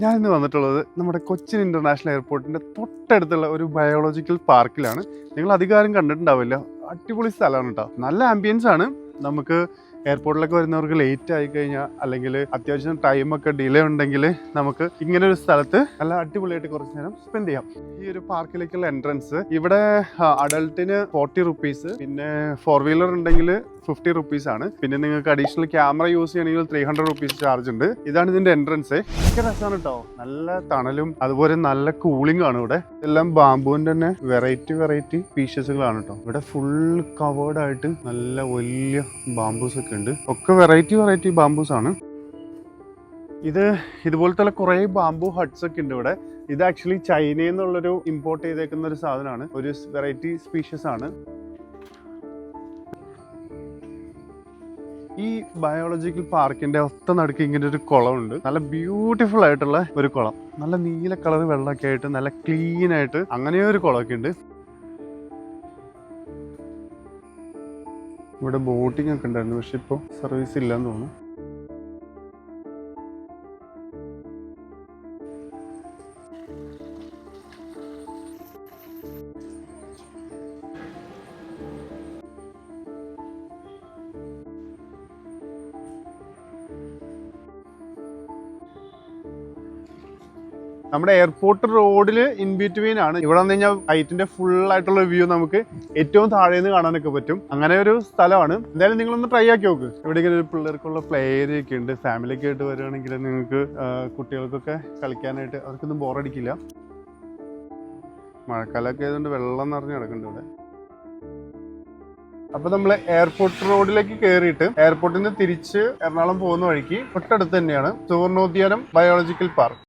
ഞാനിന്ന് വന്നിട്ടുള്ളത് നമ്മുടെ കൊച്ചിൻ ഇന്റർനാഷണൽ എയർപോർട്ടിന്റെ തൊട്ടടുത്തുള്ള ഒരു ബയോളജിക്കൽ പാർക്കിലാണ്. നിങ്ങൾ അധികാരം കണ്ടിട്ടുണ്ടാവില്ല, അടിപൊളി സ്ഥലമാണ് കേട്ടോ. നല്ല ആംബിയൻസ് ആണ്. നമുക്ക് എയർപോർട്ടിലൊക്കെ വരുന്നവർക്ക് ലേറ്റ് ആയി കഴിഞ്ഞാൽ അല്ലെങ്കിൽ അത്യാവശ്യം ടൈമൊക്കെ ഡിലേ ഉണ്ടെങ്കിൽ നമുക്ക് ഇങ്ങനെ ഒരു സ്ഥലത്ത് നല്ല അടിപൊളിയായിട്ട് കുറച്ച് നേരം സ്പെൻഡ് ചെയ്യാം. ഈ ഒരു പാർക്കിലേക്കുള്ള എൻട്രൻസ് ഇവിടെ അഡൾട്ടിന് 40 റുപ്പീസ്, പിന്നെ 4 വീലർ ഉണ്ടെങ്കിൽ 50 റുപ്പീസ് ആണ്. പിന്നെ നിങ്ങൾക്ക് അഡീഷണൽ ക്യാമറ യൂസ് ചെയ്യണമെങ്കിൽ 300 റുപ്പീസ് ചാർജ് ഉണ്ട്. ഇതാണ് ഇതിന്റെ എൻട്രൻസ്. ഭയങ്കര രസമാണ് കേട്ടോ. നല്ല തണലും അതുപോലെ നല്ല കൂളിംഗ് ആണ് ഇവിടെ. എല്ലാം ബാംബുവിന്റെ തന്നെ വെറൈറ്റി പീസസുകളാണ് കേട്ടോ. ഇവിടെ ഫുൾ കവേർഡ് ആയിട്ട് നല്ല വലിയ ബാംബൂസ് ഒക്കെ ഉണ്ട്. ഒക്കെ വെറൈറ്റി ബാംബൂസ് ആണ്. ഇതുപോലത്തെ കുറെ ബാംബു ഹട്ട്സ് ഒക്കെ ഉണ്ട് ഇവിടെ. ഇത് ആക്ച്വലി ചൈനയിൽ നിന്നുള്ളൊരു ഇമ്പോർട്ട് ചെയ്തേക്കുന്ന ഒരു സാധനമാണ്. ഒരു വെറൈറ്റി സ്പീഷ്യസ് ആണ്. ഈ ബയോളജിക്കൽ പാർക്കിന്റെ ഒത്ത നടുക്ക് ഇങ്ങനെ ഒരു കുളമുണ്ട്. നല്ല ബ്യൂട്ടിഫുൾ ആയിട്ടുള്ള ഒരു കുളം. നല്ല നീല കളർ വെള്ളമൊക്കെ ആയിട്ട് നല്ല ക്ലീൻ ആയിട്ട് അങ്ങനെ ഒരു കുളമൊക്കെ ഉണ്ട്. ഇവിടെ ബോട്ടിംഗ് ഒക്കെ ഉണ്ടായിരുന്നു, പക്ഷെ ഇപ്പോൾ സർവീസ് ഇല്ലെന്ന് തോന്നുന്നു. നമ്മുടെ എയർപോർട്ട് റോഡിൽ ഇൻ ബിറ്റ്വീൻ ആണ്. ഇവിടെ വന്നു കഴിഞ്ഞാൽ ഹൈറ്റിന്റെ ഫുൾ ആയിട്ടുള്ള വ്യൂ നമുക്ക് ഏറ്റവും താഴെ നിന്ന് കാണാനൊക്കെ പറ്റും. അങ്ങനെ ഒരു സ്ഥലമാണ്. എന്തായാലും നിങ്ങളൊന്ന് ട്രൈ ആക്കി നോക്ക്. എവിടെയെങ്കിലും ഒരു പിള്ളേർക്കുള്ള പ്ലേ ഏരിയ ഒക്കെ ഉണ്ട്. ഫാമിലിയൊക്കെ ആയിട്ട് വരികയാണെങ്കിൽ നിങ്ങൾക്ക് കുട്ടികൾക്കൊക്കെ കളിക്കാനായിട്ട് അവർക്കൊന്നും ബോറടിക്കില്ല. മഴക്കാലമൊക്കെ ആയതുകൊണ്ട് വെള്ളം നിറഞ്ഞ് കിടക്കുന്നുണ്ട് ഇവിടെ. അപ്പൊ നമ്മൾ എയർപോർട്ട് റോഡിലേക്ക് കയറിയിട്ട് എയർപോർട്ടിൽ നിന്ന് തിരിച്ച് എറണാകുളം പോകുന്ന വഴിക്ക് തൊട്ടടുത്ത് തന്നെയാണ് സുവർണോദ്യാനം ബയോളജിക്കൽ പാർക്ക്.